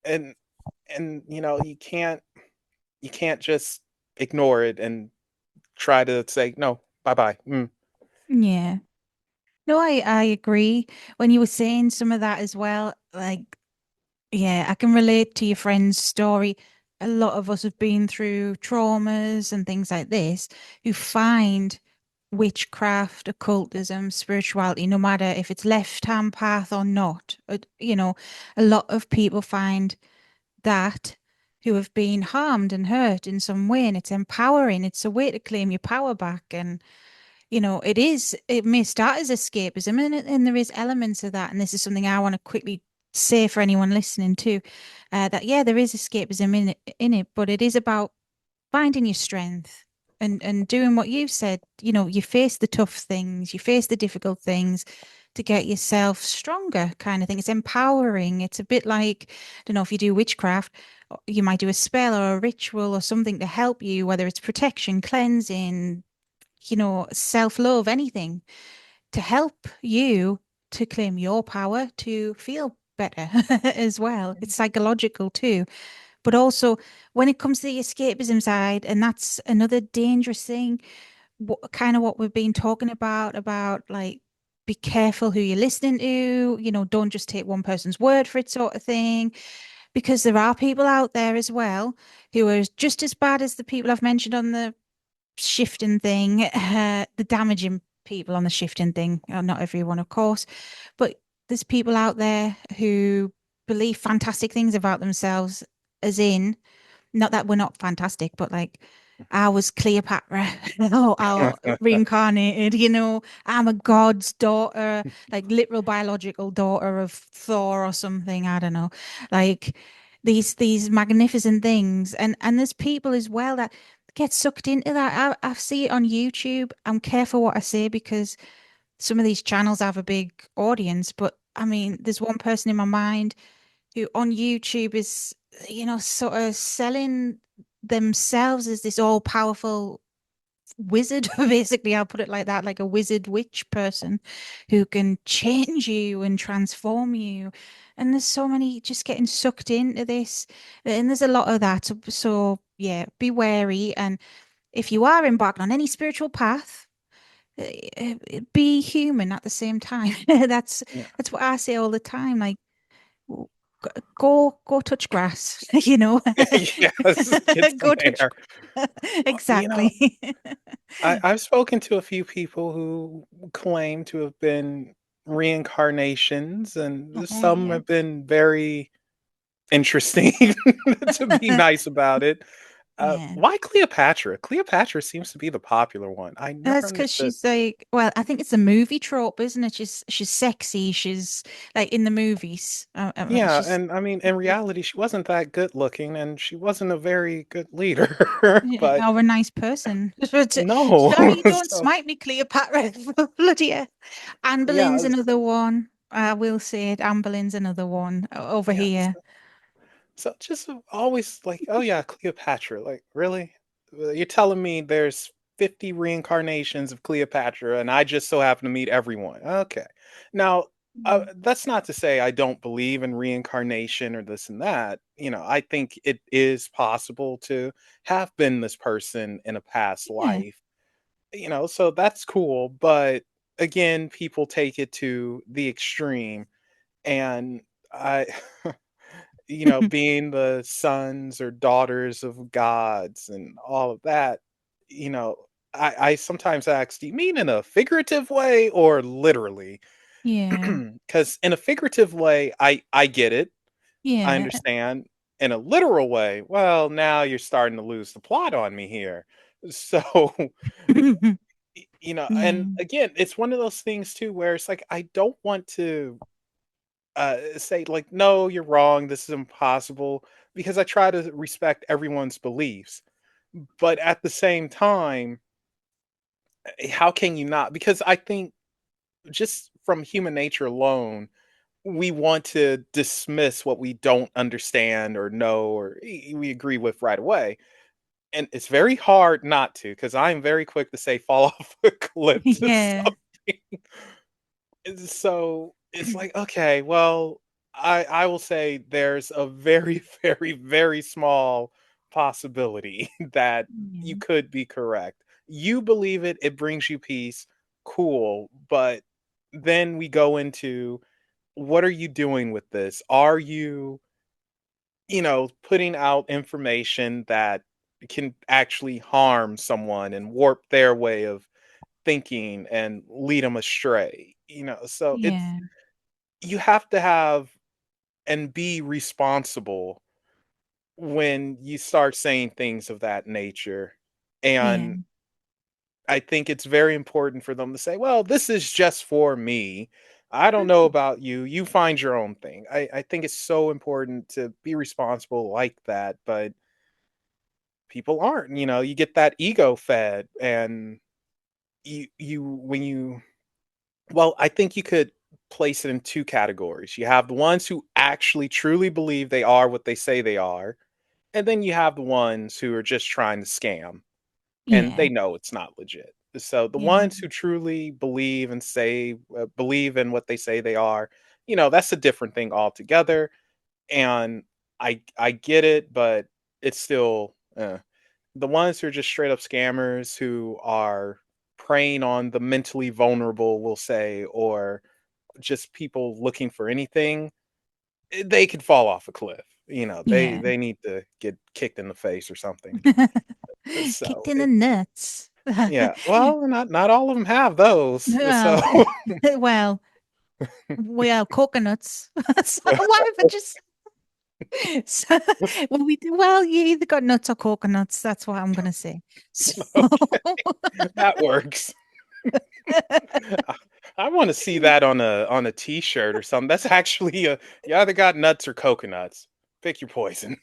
[SPEAKER 2] And you can't just ignore it and try to say no, bye-bye.
[SPEAKER 1] Yeah. No, I agree. When you were saying some of that as well, like, yeah, I can relate to your friend's story. A lot of us have been through traumas and things like this who find witchcraft, occultism, spirituality, no matter if it's left-hand path or not. A lot of people find that who have been harmed and hurt in some way, and it's empowering. It's a way to claim your power back. And it may start as escapism, and there is elements of that. And this is something I want to quickly say for anyone listening too, that yeah, there is escapism in it, but it is about finding your strength and doing what you've said. You face the tough things, you face the difficult things to get yourself stronger, kind of thing. It's empowering. It's a bit like, I don't know, if you do witchcraft, you might do a spell or a ritual or something to help you, whether it's protection, cleansing, self-love, anything to help you to claim your power to feel better as well. It's psychological too. But also, when it comes to the escapism side, and that's another dangerous thing, kind of what we've been talking about like, be careful who you're listening to, don't just take one person's word for it, sort of thing, because there are people out there as well who are just as bad as the people I've mentioned on the shifting thing, the damaging people on the shifting thing. Not everyone, of course, but there's people out there who believe fantastic things about themselves, as in, not that we're not fantastic, but like, I was Cleopatra or reincarnated, I'm a god's daughter, like literal biological daughter of Thor or something. I don't know. Like these magnificent things. And there's people as well that get sucked into that. I see it on YouTube. I'm careful what I say because some of these channels have a big audience, but I mean, there's one person in my mind who on YouTube is, sort of selling themselves as this all powerful wizard. Basically, I'll put it like that, like a wizard witch person who can change you and transform you. And there's so many just getting sucked into this. And there's a lot of that. So yeah, be wary. And if you are embarked on any spiritual path, be human at the same time. That's
[SPEAKER 2] Yeah.
[SPEAKER 1] that's what I say all the time. Like, go touch grass, you know.
[SPEAKER 2] Yes, get some
[SPEAKER 1] Go touch.
[SPEAKER 2] air. Well,
[SPEAKER 1] Exactly.
[SPEAKER 2] I've spoken to a few people who claim to have been reincarnations, and
[SPEAKER 1] Oh
[SPEAKER 2] some
[SPEAKER 1] yeah.
[SPEAKER 2] have been very interesting, to be nice about it.
[SPEAKER 1] Yeah.
[SPEAKER 2] Why Cleopatra? Cleopatra seems to be the popular one. I never
[SPEAKER 1] That's because
[SPEAKER 2] understood.
[SPEAKER 1] she's like, well, I think it's a movie trope, isn't it? She's sexy. She's like in the movies.
[SPEAKER 2] Yeah,
[SPEAKER 1] She's
[SPEAKER 2] and I mean, in reality, she wasn't that good looking, and she wasn't a very good leader. But
[SPEAKER 1] or a nice person. But,
[SPEAKER 2] no,
[SPEAKER 1] sorry, don't
[SPEAKER 2] so
[SPEAKER 1] smite me, Cleopatra. Bloody hell. Anne
[SPEAKER 2] yeah,
[SPEAKER 1] Boleyn's another one. I will say it. Anne Boleyn's another one over
[SPEAKER 2] yeah.
[SPEAKER 1] here.
[SPEAKER 2] So just always like, oh yeah, Cleopatra. Like, really? You're telling me there's 50 reincarnations of Cleopatra, and I just so happen to meet everyone? Okay. Now,
[SPEAKER 1] Mm.
[SPEAKER 2] that's not to say I don't believe in reincarnation or this and that. I think it is possible to have been this person in a past
[SPEAKER 1] Yeah.
[SPEAKER 2] life. So that's cool. But again, people take it to the extreme, and I. Being the sons or daughters of gods and all of that, you know, I sometimes ask, do you mean in a figurative way or literally?
[SPEAKER 1] Yeah.
[SPEAKER 2] Because in a figurative way, I get it, I
[SPEAKER 1] Yeah.
[SPEAKER 2] understand. In a literal way, well, now you're starting to lose the plot on me here. So, and
[SPEAKER 1] Yeah.
[SPEAKER 2] again, it's one of those things too where it's like I don't want to say like, no, you're wrong, this is impossible, because I try to respect everyone's beliefs. But at the same time, how can you not? Because I think just from human nature alone, we want to dismiss what we don't understand or know or we agree with right away. And it's very hard not to, because I'm very quick to say fall off a cliff to
[SPEAKER 1] Yeah.
[SPEAKER 2] something. So it's like, okay, well, I will say there's a very, very, very small possibility that you
[SPEAKER 1] Yeah.
[SPEAKER 2] could be correct. You believe it, it brings you peace, cool. But then we go into, what are you doing with this? Are you, putting out information that can actually harm someone and warp their way of thinking and lead them astray? So
[SPEAKER 1] Yeah.
[SPEAKER 2] you have to have and be responsible when you start saying things of that nature.
[SPEAKER 1] Yeah.
[SPEAKER 2] And I think it's very important for them to say, well, this is just for me. I don't know about you. You find your own thing. I think it's so important to be responsible like that, but people aren't. You get that ego fed, and when you well, I think you could place it in 2 categories. You have the ones who actually truly believe they are what they say they are, and then you have the ones who are just trying to scam, and
[SPEAKER 1] Yeah.
[SPEAKER 2] they know it's not legit. So the
[SPEAKER 1] Yeah.
[SPEAKER 2] ones who truly believe and say believe in what they say they are, that's a different thing altogether, and I get it, but it's still, the ones who are just straight up scammers who are preying on the mentally vulnerable, we'll say, or just people looking for anything, they could fall off a cliff. They
[SPEAKER 1] Yeah.
[SPEAKER 2] they need to get kicked in the face or something.
[SPEAKER 1] Kicked
[SPEAKER 2] So
[SPEAKER 1] in the nuts.
[SPEAKER 2] yeah, well, not all of them have those. So
[SPEAKER 1] Well, well, we are coconuts. So why have I just so, well, we do well, you either got nuts or coconuts. That's what I'm gonna say. So
[SPEAKER 2] okay, that works. I, I want to see that on a t-shirt or something. That's actually a, you either got nuts or coconuts. Pick your poison.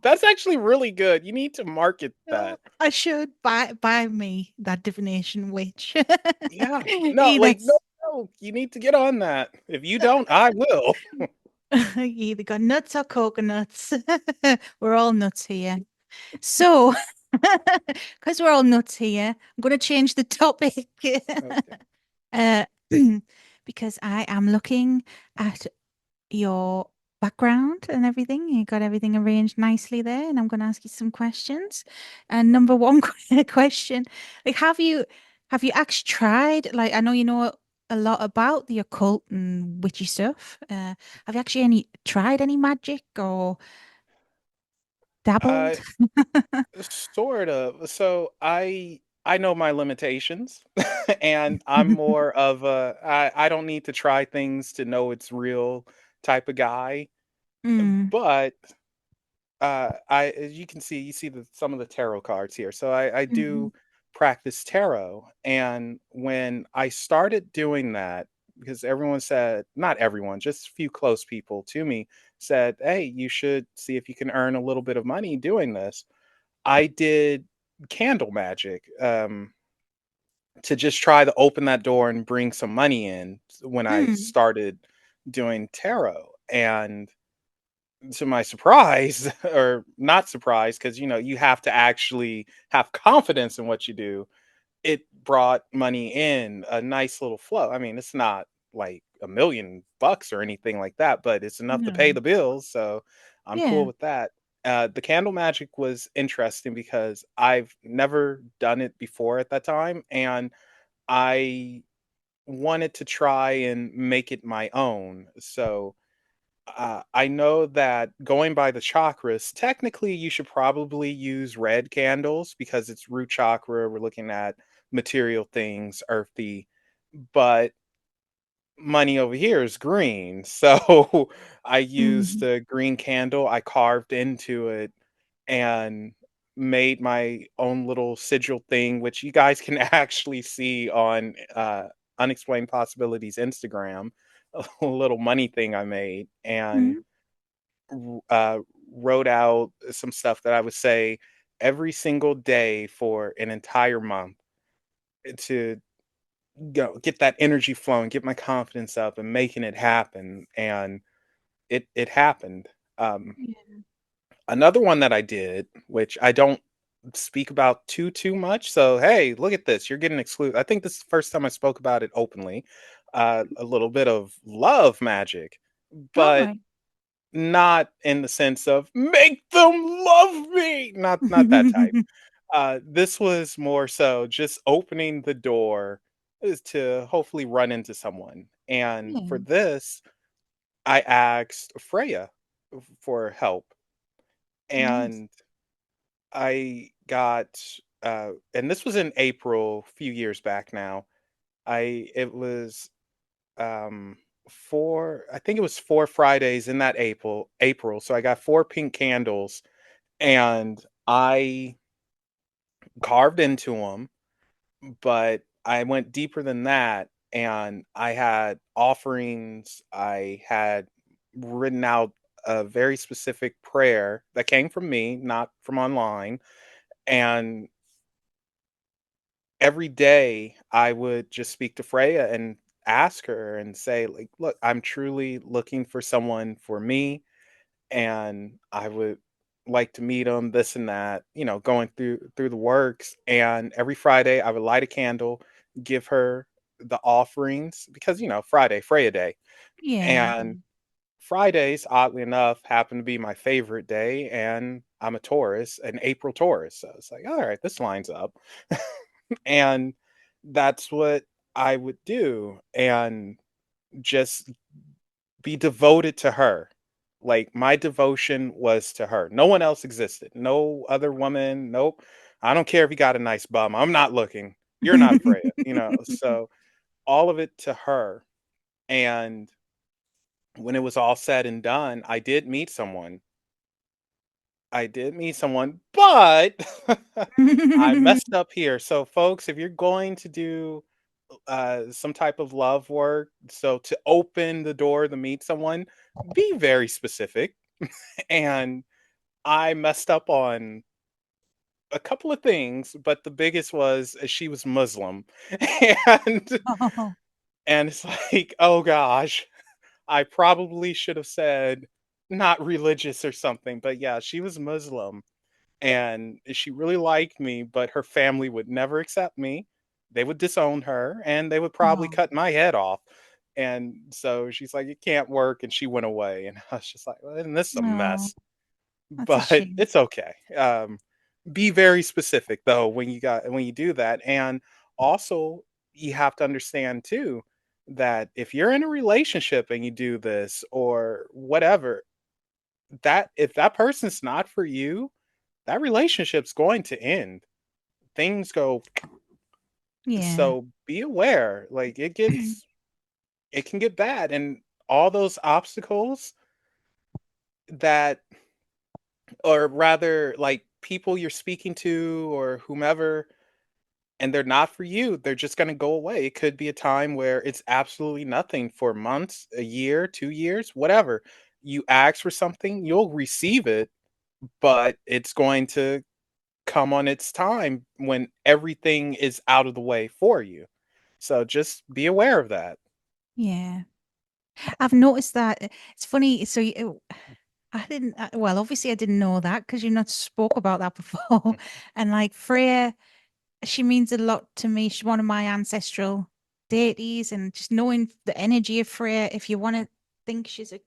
[SPEAKER 2] That's actually really good. You need to market that.
[SPEAKER 1] I should buy me that divination witch.
[SPEAKER 2] Yeah. No, like no,
[SPEAKER 1] That's
[SPEAKER 2] no, you need to get on that. If you don't, I will.
[SPEAKER 1] you either got nuts or coconuts. We're all nuts here. So, because we're all nuts here, I'm going to change the topic.
[SPEAKER 2] Okay.
[SPEAKER 1] uh, because I am looking at your background and everything. You got everything arranged nicely there, and I'm going to ask you some questions. And number one question, like, have you actually tried? Like, I know you know a lot about the occult and witchy stuff. Have you actually tried any magic or
[SPEAKER 2] Uh
[SPEAKER 1] dabbled?
[SPEAKER 2] sort of. So I know my limitations and I'm more of a I don't need to try things to know it's real type of guy.
[SPEAKER 1] Mm,
[SPEAKER 2] But as you can see, you see some of the tarot cards here. So I
[SPEAKER 1] Hmm.
[SPEAKER 2] do practice tarot, and when I started doing that, because everyone said, not everyone, just a few close people to me said, "Hey, you should see if you can earn a little bit of money doing this." I did candle magic, to just try to open that door and bring some money in when I
[SPEAKER 1] Mm.
[SPEAKER 2] started doing tarot, and to my surprise, or not surprise, because you have to actually have confidence in what you do, it brought money in, a nice little flow. I mean, it's not like $1 million or anything like that, but it's enough to pay
[SPEAKER 1] No.
[SPEAKER 2] the bills, so I'm cool
[SPEAKER 1] Yeah.
[SPEAKER 2] with that. The candle magic was interesting because I've never done it before at that time, and I wanted to try and make it my own. So I know that going by the chakras, technically you should probably use red candles because it's root chakra. We're looking at material things, earthy, but money over here is green. So I used
[SPEAKER 1] Hmm.
[SPEAKER 2] a green candle, I carved into it and made my own little sigil thing, which you guys can actually see on Unexplained Possibilities Instagram, a little money thing I made. And
[SPEAKER 1] Hmm.
[SPEAKER 2] uh, wrote out some stuff that I would say every single day for an entire month, to get that energy flowing, get my confidence up, and making it happen. And it happened. Um,
[SPEAKER 1] Yeah.
[SPEAKER 2] Another one that I did, which I don't speak about too much. So hey, look at this, you're getting exclusive. I think this is the first time I spoke about it openly. A little bit of love magic,
[SPEAKER 1] All
[SPEAKER 2] but
[SPEAKER 1] right.
[SPEAKER 2] not in the sense of make them love me, not that type. This was more so just opening the door is to hopefully run into someone. And for
[SPEAKER 1] Yeah.
[SPEAKER 2] this, I asked Freya for help.
[SPEAKER 1] Nice.
[SPEAKER 2] And I got and this was in April, a few years back now. I it was um I think it was 4 Fridays in that April. So I got four pink candles, and I carved into them, but I went deeper than that, and I had offerings. I had written out a very specific prayer that came from me, not from online. And every day I would just speak to Freya and ask her and say, like, look, I'm truly looking for someone for me, and I would like to meet them, this and that, going through the works. And every Friday I would light a candle, give her the offerings, because Friday, Freya Day.
[SPEAKER 1] Yeah.
[SPEAKER 2] And Fridays, oddly enough, happen to be my favorite day, and I'm a Taurus, an April Taurus. So it's like, all right, this lines up. And that's what I would do, and just be devoted to her. Like, my devotion was to her. No one else existed. No other woman. Nope. I don't care if you got a nice bum. I'm not looking. You're not Freya. So all of it to her. And when it was all said and done, I did meet someone, but I messed up here. So, folks, if you're going to do some type of love work, so to open the door to meet someone, be very specific. And I messed up on a couple of things, but the biggest was she was Muslim. and
[SPEAKER 1] Oh.
[SPEAKER 2] and it's like, oh gosh, I probably should have said not religious or something, but yeah, she was Muslim, and she really liked me, but her family would never accept me. They would disown her, and they would probably
[SPEAKER 1] Oh.
[SPEAKER 2] cut my head off. And so she's like, "It can't work," and she went away. And I was just like, well, "Isn't this a
[SPEAKER 1] Oh.
[SPEAKER 2] mess?"
[SPEAKER 1] That's a
[SPEAKER 2] But
[SPEAKER 1] shame.
[SPEAKER 2] it's okay. Be very specific though when you do that, and also you have to understand too that if you're in a relationship and you do this or whatever, that if that person's not for you, that relationship's going to end. Things go.
[SPEAKER 1] Yeah.
[SPEAKER 2] So be aware. Like, it can get bad, and all those obstacles that or rather like people you're speaking to or whomever, and they're not for you, they're just going to go away. It could be a time where it's absolutely nothing for months, a year, 2 years, whatever. You ask for something, you'll receive it, but it's going to come on its time when everything is out of the way for you. So just be aware of that.
[SPEAKER 1] Yeah. I've noticed that it's funny. So I didn't, well, obviously I didn't know that because you've not spoke about that before. And like Freya, she means a lot to me. She's one of my ancestral deities, and just knowing the energy of Freya, if you want to think she's a,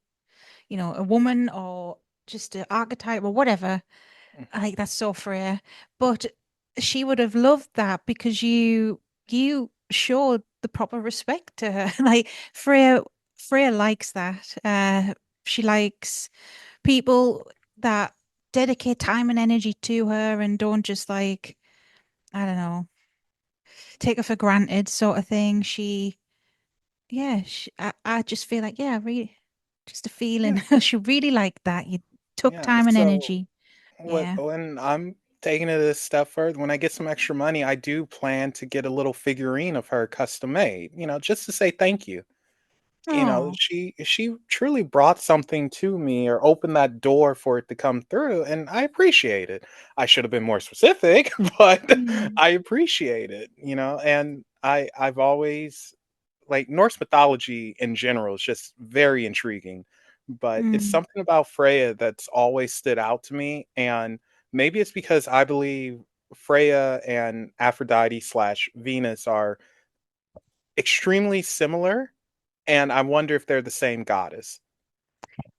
[SPEAKER 1] a woman or just an archetype or whatever, I think that's so Freya. But she would have loved that because you showed the proper respect to her. Like Freya likes that. She likes people that dedicate time and energy to her and don't just like, I don't know, take her for granted sort of thing. Yeah, I just feel like, yeah, really, just a
[SPEAKER 2] Yeah,
[SPEAKER 1] feeling. She really liked that. You took
[SPEAKER 2] yeah.
[SPEAKER 1] time and
[SPEAKER 2] So
[SPEAKER 1] energy.
[SPEAKER 2] what
[SPEAKER 1] Yeah.
[SPEAKER 2] when I'm taking it a step further, when I get some extra money, I do plan to get a little figurine of her custom made, just to say thank you.
[SPEAKER 1] Oh.
[SPEAKER 2] She truly brought something to me or opened that door for it to come through, and I appreciate it. I should have been more specific, but
[SPEAKER 1] Mm.
[SPEAKER 2] I appreciate it, and I've always like Norse mythology in general is just very intriguing, but it's
[SPEAKER 1] Mm.
[SPEAKER 2] something about Freya that's always stood out to me, and maybe it's because I believe Freya and Aphrodite slash Venus are extremely similar, and I wonder if they're the same goddess.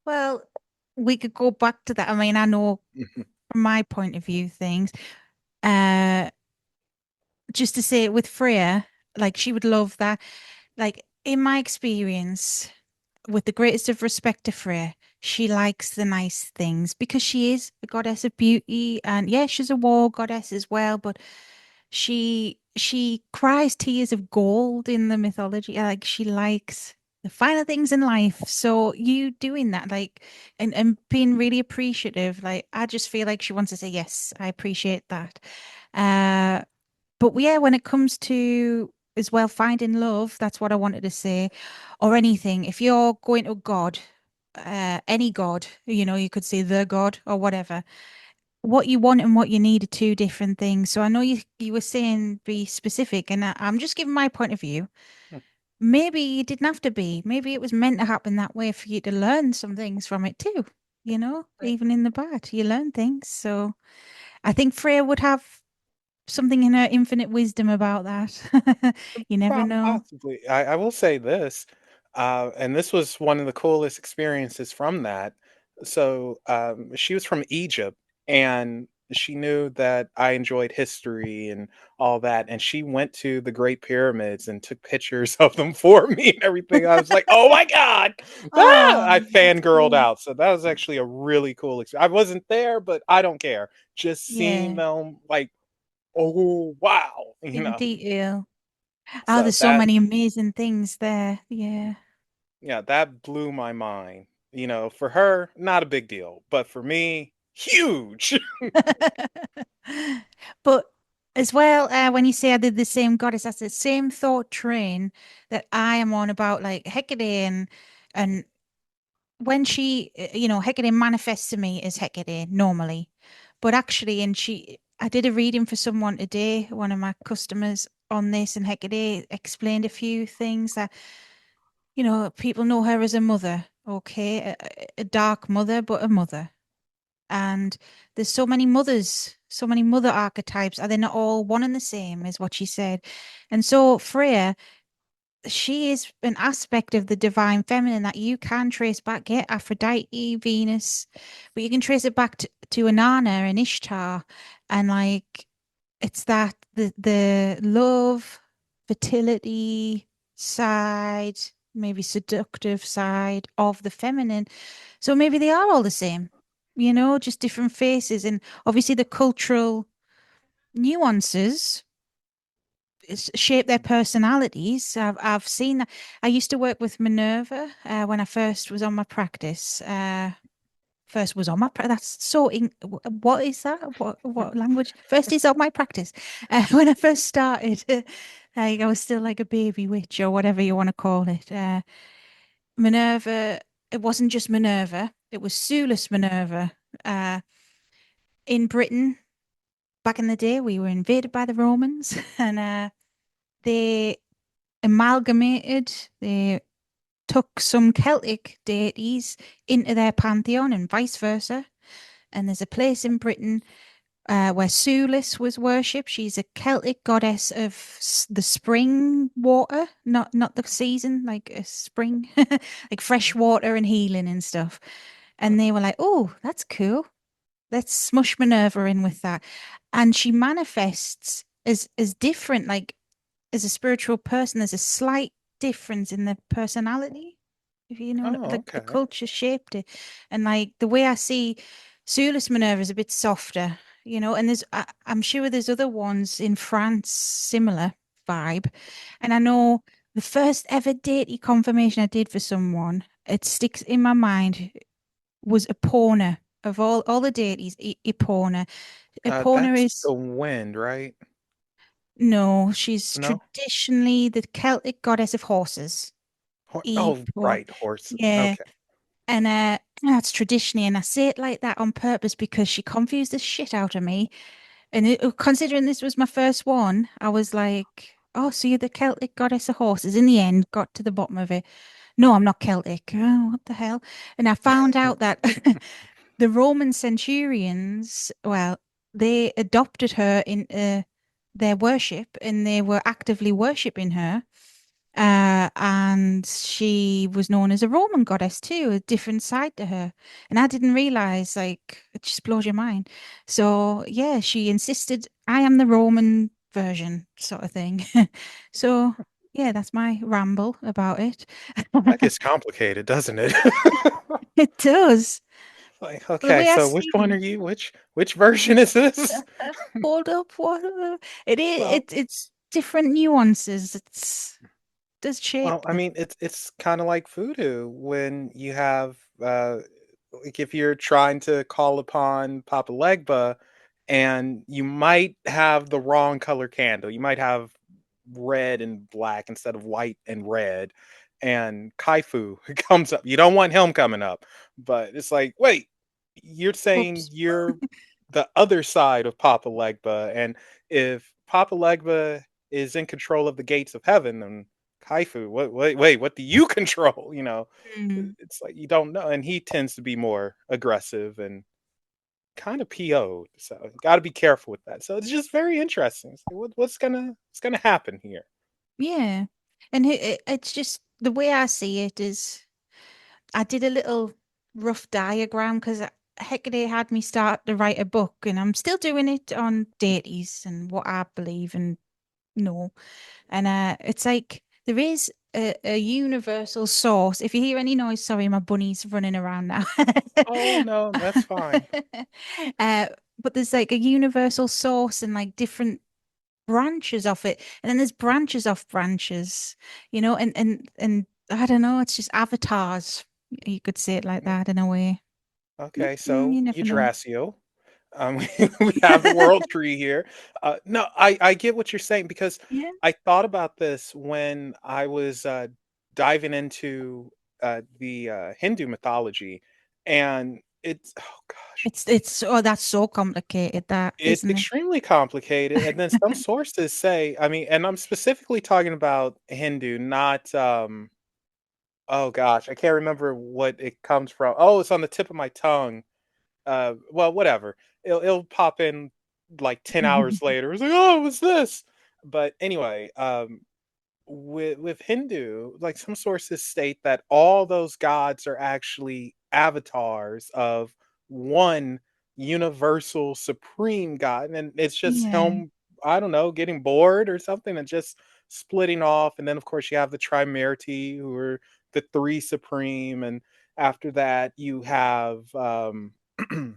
[SPEAKER 1] Well, we could go back to that. I mean, I know
[SPEAKER 2] Mhm.
[SPEAKER 1] from my point of view things. Uh, just to say with Freya, like she would love that. Like in my experience, with the greatest of respect to Freya, she likes the nice things because she is a goddess of beauty, and yeah, she's a war goddess as well, but she cries tears of gold in the mythology. Like she likes the finer things in life. So you doing that, like, and being really appreciative, like I just feel like she wants to say, yes, I appreciate that. Uh but yeah, when it comes to as well finding love, that's what I wanted to say, or anything. If you're going to God, any God, you could say the God or whatever. What you want and what you need are two different things. So I know you were saying be specific, and I'm just giving my point of view. Maybe you didn't have to be. Maybe it was meant to happen that way for you to learn some things from it too. Even in the bad, you learn things. So I think Freya would have something in her infinite wisdom about that. You never know.
[SPEAKER 2] Possibly. I will say this, and this was one of the coolest experiences from that. So she was from Egypt, and she knew that I enjoyed history and all that, and she went to the Great Pyramids and took pictures of them for me and everything. I was like, "Oh my god!" I
[SPEAKER 1] Oh, that's
[SPEAKER 2] fangirled
[SPEAKER 1] cool.
[SPEAKER 2] out. So that was actually a really cool experience. I wasn't there, but I don't care. Just seeing
[SPEAKER 1] Yeah,
[SPEAKER 2] them, like, oh wow,
[SPEAKER 1] in detail. Oh,
[SPEAKER 2] So
[SPEAKER 1] there's so
[SPEAKER 2] that
[SPEAKER 1] many amazing things there. Yeah.
[SPEAKER 2] Yeah, that blew my mind. For her, not a big deal, but for me, huge.
[SPEAKER 1] But as well, when you say I did the same goddess, that's the same thought train that I am on about like Hecate and when she, Hecate manifests to me as Hecate normally, but actually, I did a reading for someone today, one of my customers on this, and Hecate explained a few things that, people know her as a mother, okay, a dark mother, but a mother. And there's so many mother archetypes. Are they not all one and the same, is what she said. And so Freya, she is an aspect of the divine feminine that you can trace back, yeah, Aphrodite, Venus, but you can trace it back to Inanna and Ishtar. And like it's that the love, fertility side, maybe seductive side of the feminine. So maybe they are all the same, just different faces. And obviously the cultural nuances shape their personalities. I've seen that. I used to work with Minerva when I first was on my practice. first was on my that's so what is that? What language? First is on my practice. When I first started, like I was still like a baby witch or whatever you want to call it. Minerva, it wasn't just Minerva, it was Sulis Minerva. Uh, in Britain, back in the day, we were invaded by the Romans and they amalgamated, they took some Celtic deities into their pantheon and vice versa. And there's a place in Britain where Sulis was worshipped. She's a Celtic goddess of the spring water, not the season, like a spring, like fresh water and healing and stuff. And they were like, "Oh, that's cool. Let's smush Minerva in with that." And she manifests as different, like as a spiritual person. There's a slight difference in the personality, if you know,
[SPEAKER 2] Oh,
[SPEAKER 1] like the
[SPEAKER 2] okay.
[SPEAKER 1] culture shaped it. And like the way I see Sulis Minerva is a bit softer, and I'm sure there's other ones in France, similar vibe. And I know the first ever deity confirmation I did for someone, it sticks in my mind, was Epona. Of all the deities, Epona. Epona
[SPEAKER 2] That's
[SPEAKER 1] is
[SPEAKER 2] the wind, right?
[SPEAKER 1] no, she's
[SPEAKER 2] No?
[SPEAKER 1] traditionally the Celtic goddess of horses.
[SPEAKER 2] Oh,
[SPEAKER 1] Epona.
[SPEAKER 2] right, horses.
[SPEAKER 1] Yeah.
[SPEAKER 2] Okay.
[SPEAKER 1] And that's traditionally, and I say it like that on purpose because she confused the shit out of me. And considering this was my first one, I was like, "Oh, so you're the Celtic goddess of horses?" In the end, got to the bottom of it. No, I'm not Celtic. Oh, what the hell? And I found out that the Roman centurions, well, they adopted her into their worship, and they were actively worshipping her. And she was known as a Roman goddess too, a different side to her. And I didn't realize, like, it just blows your mind. So, yeah, she insisted, I am the Roman version, sort of thing. So, yeah, that's my ramble about it.
[SPEAKER 2] That gets complicated, doesn't it?
[SPEAKER 1] It does.
[SPEAKER 2] Like,
[SPEAKER 1] The
[SPEAKER 2] okay,
[SPEAKER 1] way I
[SPEAKER 2] so which
[SPEAKER 1] see
[SPEAKER 2] one are
[SPEAKER 1] it,
[SPEAKER 2] you? Which version is this?
[SPEAKER 1] hold up, what? It is,
[SPEAKER 2] Well,
[SPEAKER 1] it's different nuances. It's does
[SPEAKER 2] well,
[SPEAKER 1] shape
[SPEAKER 2] I
[SPEAKER 1] them.
[SPEAKER 2] mean, it's kind of like voodoo when you have like if you're trying to call upon Papa Legba and you might have the wrong color candle. You might have red and black instead of white and red. And Kaifu comes up. You don't want him coming up. But it's like, wait, you're saying
[SPEAKER 1] Oops.
[SPEAKER 2] you're the other side of Papa Legba. And if Papa Legba is in control of the gates of heaven, then Kaifu, what do you control?
[SPEAKER 1] Mm.
[SPEAKER 2] It's like you don't know. And he tends to be more aggressive and kind of PO'd. So you got to be careful with that. So it's just very interesting. It's like, what's gonna happen here?
[SPEAKER 1] Yeah. And it's just the way I see it is I did a little rough diagram because Hecate had me start to write a book, and I'm still doing it on deities and what I believe and know. And it's like there is a universal source. If you hear any noise, sorry, my bunny's running around now.
[SPEAKER 2] Oh no, that's fine.
[SPEAKER 1] uh, but there's like a universal source and like different branches of it, and then there's branches off branches, and I don't know, it's just avatars. You could say it like that in a way.
[SPEAKER 2] Okay, so
[SPEAKER 1] You never know.
[SPEAKER 2] Yggdrasil. We have the world tree here. No, I get what you're saying because
[SPEAKER 1] Yeah,
[SPEAKER 2] I thought about this when I was diving into the Hindu mythology, and it's oh gosh,
[SPEAKER 1] it's oh, that's so complicated, that
[SPEAKER 2] it's
[SPEAKER 1] isn't
[SPEAKER 2] extremely complicated. And then some
[SPEAKER 1] it?
[SPEAKER 2] sources say, I mean, and I'm specifically talking about Hindu, not oh gosh, I can't remember what it comes from. Oh, it's on the tip of my tongue. Well, whatever. It'll pop in like 10 hours later. It's like, "Oh, what's this?" But anyway, with Hindu, like some sources state that all those gods are actually avatars of one universal supreme god, and it's just
[SPEAKER 1] Yeah,
[SPEAKER 2] him. I don't know, getting bored or something, and just splitting off. And then, of course, you have the Trimerity, who are the three supreme, and after that, you have the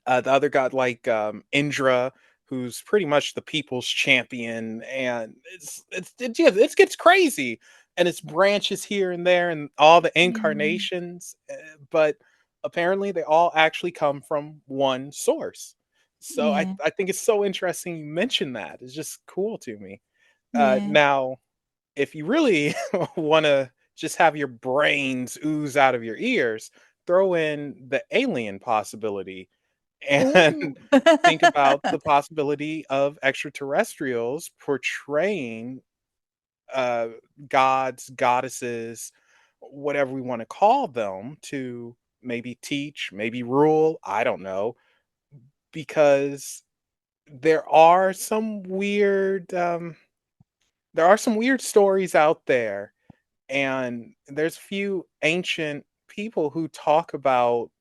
[SPEAKER 2] other god like Indra, who's pretty much the people's champion, and yeah, it gets crazy, and it's branches here and there, and all the
[SPEAKER 1] yeah,
[SPEAKER 2] incarnations. But apparently they all actually come from one source. So
[SPEAKER 1] Yeah.
[SPEAKER 2] I think it's so interesting you mentioned that. It's just cool to me.
[SPEAKER 1] Yeah.
[SPEAKER 2] Now, if you really want to just have your brains ooze out of your ears, throw in the alien possibility
[SPEAKER 1] Oh.
[SPEAKER 2] and think about the possibility of extraterrestrials portraying uh, gods, goddesses, whatever we want to call them, to maybe teach, maybe rule. I don't know, because there are some weird, there are some weird stories out there, and there's a few ancient people who talk about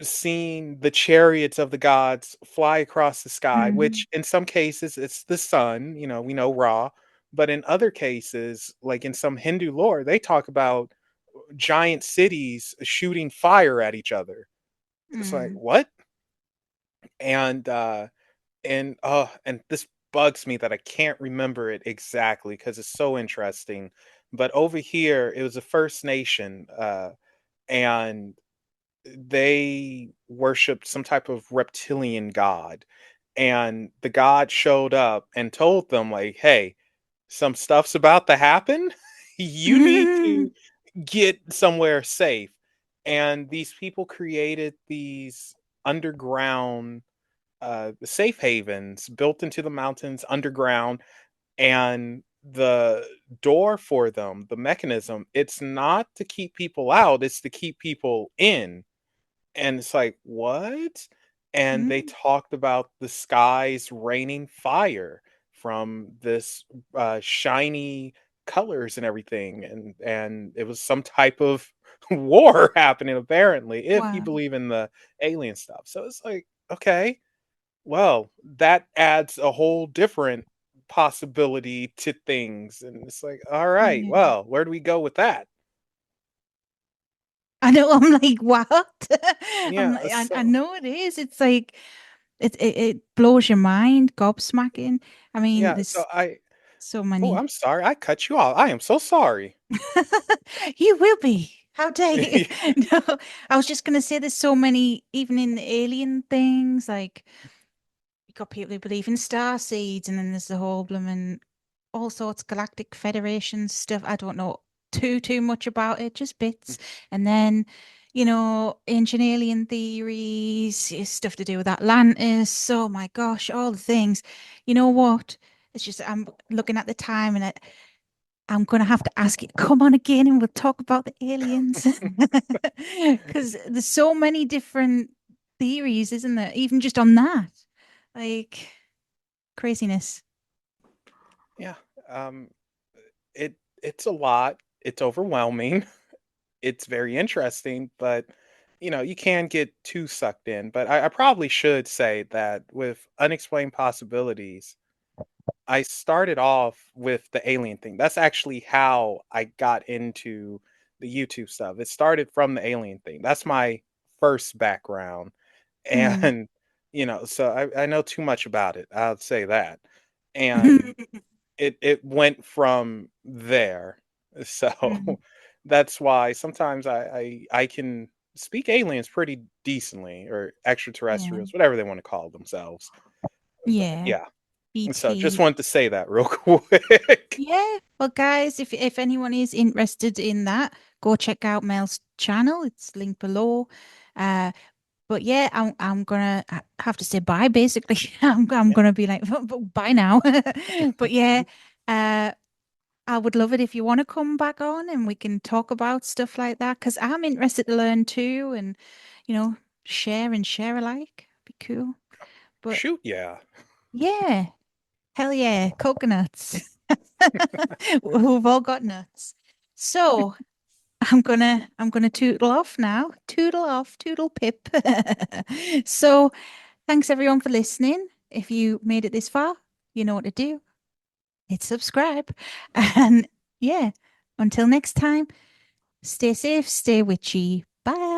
[SPEAKER 2] seeing the chariots of the gods fly across the sky,
[SPEAKER 1] Mm.
[SPEAKER 2] which in some cases it's the sun, you know, we know Ra, but in other cases, like in some Hindu lore, they talk about giant cities shooting fire at each other. It's like,
[SPEAKER 1] Mm.
[SPEAKER 2] what? And and this bugs me that I can't remember it exactly because it's so interesting. But over here, it was a First Nation, and they worshiped some type of reptilian god, and the god showed up and told them like, hey, some stuff's about to happen. You need to get somewhere safe. And these people created these underground safe havens built into the mountains underground, and the door for them, the mechanism, it's not to keep people out, it's to keep people in. And it's like, "What?" And they
[SPEAKER 1] Mm.
[SPEAKER 2] talked about the skies raining fire from this, shiny colors and everything, and it was some type of war happening apparently, if you
[SPEAKER 1] Wow.
[SPEAKER 2] believe in the alien stuff. So it's like, "Okay, well, that adds a whole different possibility to things," and it's like, "Alright,
[SPEAKER 1] Yeah.
[SPEAKER 2] well, where do we go with that?"
[SPEAKER 1] I know. I'm like, what? I'm
[SPEAKER 2] Yeah,
[SPEAKER 1] like, I
[SPEAKER 2] so
[SPEAKER 1] know it is. It's like it blows your mind, gobsmacking. I mean,
[SPEAKER 2] yeah, so
[SPEAKER 1] there's
[SPEAKER 2] I
[SPEAKER 1] so
[SPEAKER 2] Oh,
[SPEAKER 1] many.
[SPEAKER 2] I'm sorry. I cut you off. I am so sorry.
[SPEAKER 1] You will be. How dare you? No, I was just gonna say there's so many, even in the alien things, like you got people who believe in star seeds, and then there's the whole blooming all sorts galactic federation stuff. I don't know too much about it, just bits. And then, ancient alien theories, stuff to do with Atlantis. Oh my gosh, all the things. You know what? It's just I'm looking at the time and I'm gonna have to ask you to come on again and we'll talk about the aliens. Because there's so many different theories, isn't there? Even just on that. Like craziness.
[SPEAKER 2] Yeah. Um, it's a lot. It's overwhelming. It's very interesting, but you can get too sucked in. But I probably should say that with unexplained possibilities, I started off with the alien thing. That's actually how I got into the YouTube stuff. It started from the alien thing. That's my first background.
[SPEAKER 1] Mm.
[SPEAKER 2] And, so I know too much about it. I'll say that. And it went from there. So
[SPEAKER 1] Mm.
[SPEAKER 2] that's why sometimes I can speak aliens pretty decently, or
[SPEAKER 1] Yeah.
[SPEAKER 2] extraterrestrials, whatever they want to call themselves. But
[SPEAKER 1] Yeah.
[SPEAKER 2] yeah. So just
[SPEAKER 1] BT.
[SPEAKER 2] wanted to say that real quick.
[SPEAKER 1] Yeah. Well, guys, if anyone is interested in that, go check out Mel's channel. It's linked below. Uh, but yeah, I'm gonna have to say bye. Basically, I'm
[SPEAKER 2] Yeah.
[SPEAKER 1] gonna be like bye now. But yeah, uh, I would love it if you want to come back on and we can talk about stuff like that because I'm interested to learn too, and you know, share and share alike. Be cool. But
[SPEAKER 2] Shoot, yeah.
[SPEAKER 1] yeah. Hell yeah, coconuts. We've all got nuts. So I'm gonna tootle off now. Tootle off, toodle pip. So thanks everyone for listening. If you made it this far, you know what to do. Hit subscribe. And yeah, until next time, stay safe, stay witchy. Bye.